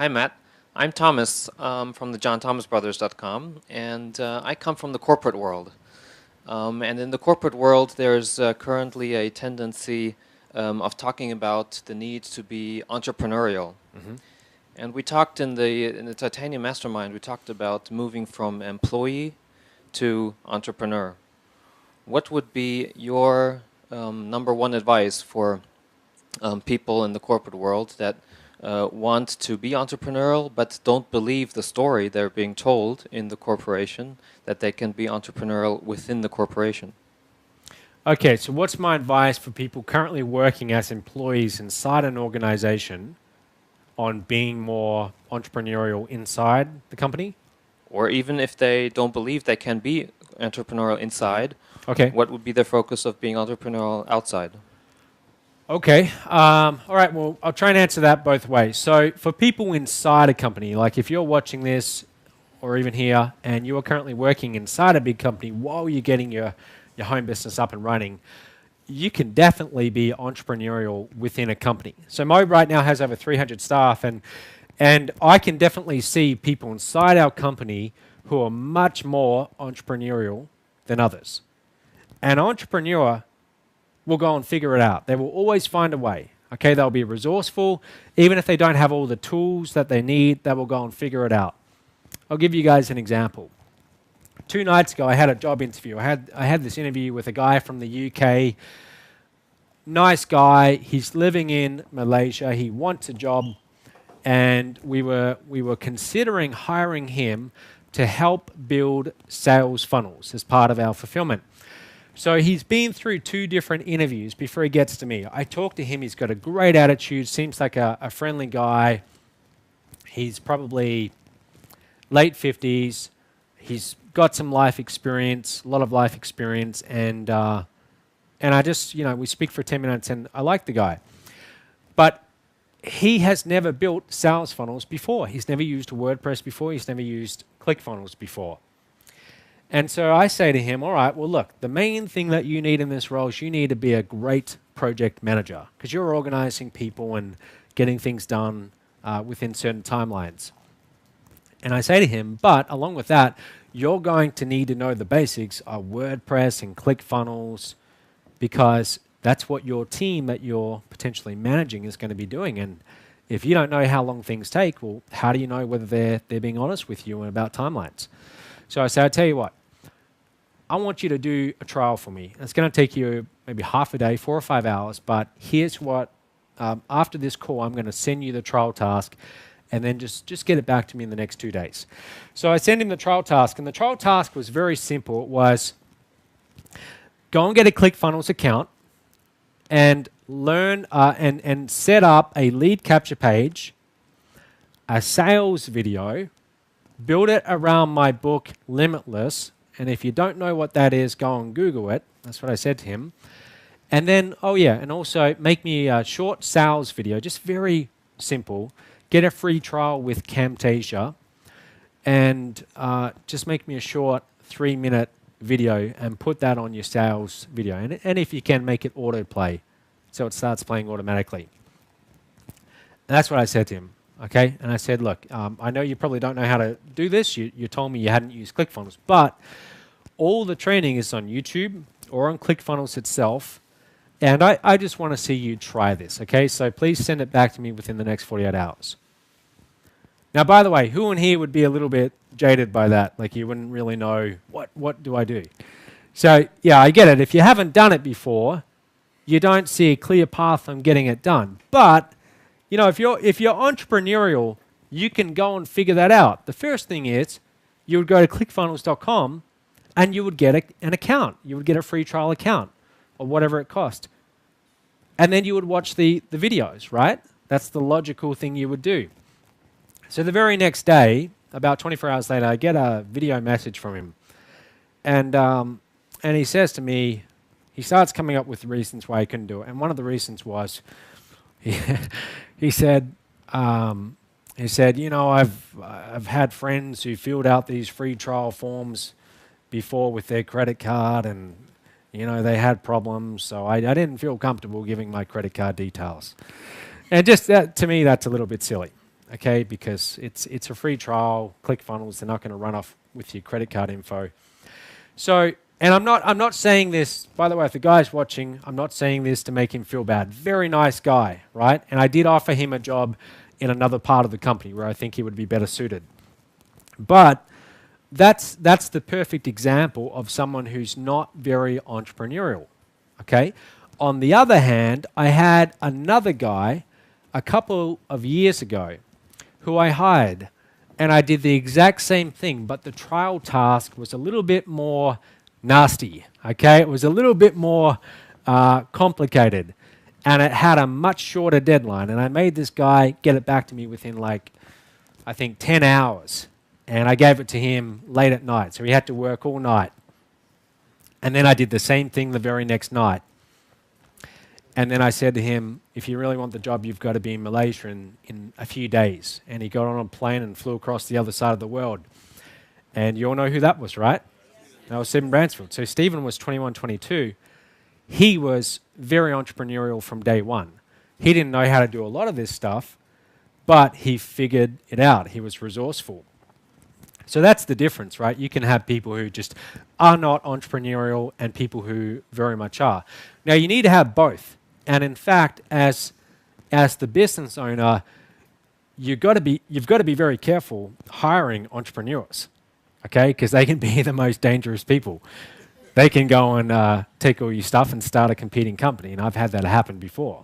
Hi, Matt. I'm Thomas from the johnthomasbrothers.com, and I come from the corporate world. And in the corporate world, there's currently a tendency of talking about the need to be entrepreneurial. And we talked in the Titanium Mastermind, we talked about moving from employee to entrepreneur. What would be your number one advice for people in the corporate world that want to be entrepreneurial but don't believe the story they're being told in the corporation that they can be entrepreneurial within the corporation? Okay, so what's my advice for people currently working as employees inside an organization on being more entrepreneurial inside the company? Or even if they don't believe they can be entrepreneurial inside, Okay. what would be their focus of being entrepreneurial outside? Okay. All right. Well, I'll try and answer that both ways. So, for people inside a company, like if you're watching this or even here and you are currently working inside a big company while you're getting your home business up and running, you can definitely be entrepreneurial within a company. So, Mo right now has over 300 staff, and I can definitely see people inside our company who are much more entrepreneurial than others. An entrepreneur will go and figure it out. They will always find a way. Okay, they'll be resourceful. Even if they don't have all the tools that they need, they will go and figure it out. I'll give you guys an example. 2 nights ago, I had a job interview. I had this interview with a guy from the UK. Nice guy. He's living in Malaysia. He wants a job, and we were considering hiring him to help build sales funnels as part of our fulfillment. So he's been through 2 different interviews before he gets to me. I talked to him. He's got a great attitude, seems like a friendly guy. He's probably late 50s. He's got some life experience, a lot of life experience, and I just, we speak for 10 minutes, and I like the guy. But he has never built sales funnels before. He's never used WordPress before. He's never used ClickFunnels before. And so I say to him, all right, well, look, the main thing that you need in this role is you need to be a great project manager because you're organizing people and getting things done within certain timelines. And I say to him, but along with that, you're going to need to know the basics of WordPress and ClickFunnels because that's what your team that you're potentially managing is going to be doing. And if you don't know how long things take, well, how do you know whether they're being honest with you about timelines? So I say, I'll tell you what. I want you to do a trial for me. It's going to take you maybe half a day, 4 or 5 hours, but here's what, after this call, I'm going to send you the trial task and then just get it back to me in the next 2 days. So I send him the trial task, and the trial task was very simple. It was go and get a ClickFunnels account and learn and set up a lead capture page, a sales video, build it around my book, Limitless. And if you don't know what that is, go and Google it. That's what I said to him. And then, and also make me a short sales video, just very simple. Get a free trial with Camtasia. And just make me a short 3-minute video and put that on your sales video. And if you can, make it autoplay so it starts playing automatically. And that's what I said to him. Okay, and I said, look, I know you probably don't know how to do this. You told me you hadn't used ClickFunnels, but all the training is on YouTube or on ClickFunnels itself, and I just want to see you try this, okay? So please send it back to me within the next 48 hours. Now, by the way, who in here would be a little bit jaded by that? Like you wouldn't really know, what do I do? So, yeah, I get it. If you haven't done it before, you don't see a clear path on getting it done. But if you're entrepreneurial, you can go and figure that out. The first thing is you would go to clickfunnels.com and you would get an account. You would get a free trial account or whatever it cost. And then you would watch the videos, right? That's the logical thing you would do. So the very next day, about 24 hours later, I get a video message from him. And he says to me, he starts coming up with reasons why he couldn't do it. And one of the reasons was, he said, I've had friends who filled out these free trial forms before with their credit card, and they had problems, so I didn't feel comfortable giving my credit card details. And just that, to me, that's a little bit silly. okay? Because it's a free trial. ClickFunnels, they're not going to run off with your credit card info. So, and I'm not saying this, by the way, if the guy's watching, I'm not saying this to make him feel bad. Very nice guy, right? And I did offer him a job in another part of the company where I think he would be better suited. But that's the perfect example of someone who's not very entrepreneurial, okay? On the other hand, I had another guy a couple of years ago who I hired, and I did the exact same thing, but the trial task was a little bit more nasty, okay? It was a little bit more complicated, and it had a much shorter deadline, and I made this guy get it back to me within, like, I think 10 hours, and I gave it to him late at night, so he had to work all night. And then I did the same thing the very next night. And then I said to him, if you really want the job, you've got to be in Malaysia in a few days. And he got on a plane and flew across the other side of the world. And you all know who that was, right? That was Stephen Bransfield. So Stephen was 21, 22. He was very entrepreneurial from day one. He didn't know how to do a lot of this stuff, but he figured it out. He was resourceful. So that's the difference, right? You can have people who just are not entrepreneurial and people who very much are. Now, you need to have both. And in fact, as the business owner, you've got to be very careful hiring entrepreneurs, okay? Because they can be the most dangerous people. They can go and take all your stuff and start a competing company, and I've had that happen before.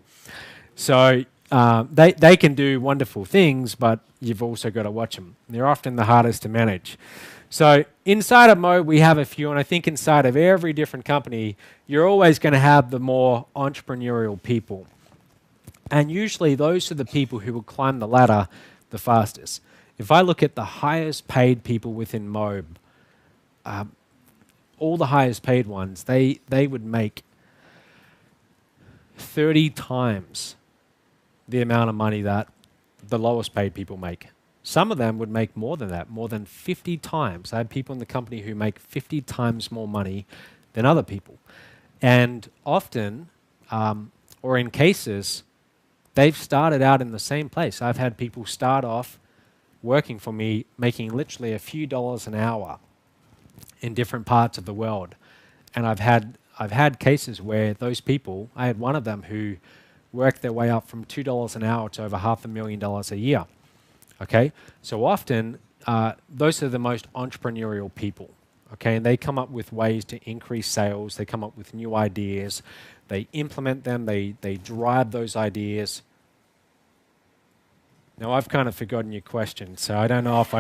So they can do wonderful things, but you've also got to watch them. They're often the hardest to manage. So inside of Mo, we have a few, and I think inside of every different company, you're always going to have the more entrepreneurial people. And usually those are the people who will climb the ladder the fastest. If I look at the highest paid people within Mob, all the highest paid ones, they would make 30 times the amount of money that the lowest paid people make. Some of them would make more than that, more than 50 times. I have people in the company who make 50 times more money than other people. And often, or in cases, they've started out in the same place. I've had people start off working for me, making literally a few dollars an hour in different parts of the world. And I've had cases where those people, I had one of them who worked their way up from $2 an hour to over $500,000 a year. Okay, so often those are the most entrepreneurial people. Okay, and they come up with ways to increase sales. They come up with new ideas. They implement them. They drive those ideas. Now I've kind of forgotten your question, so I don't know if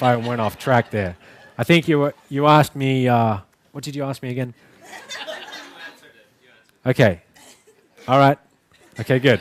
I went off track there. I think you asked me. What did you ask me again? You answered it. Okay. All right. Okay. Good.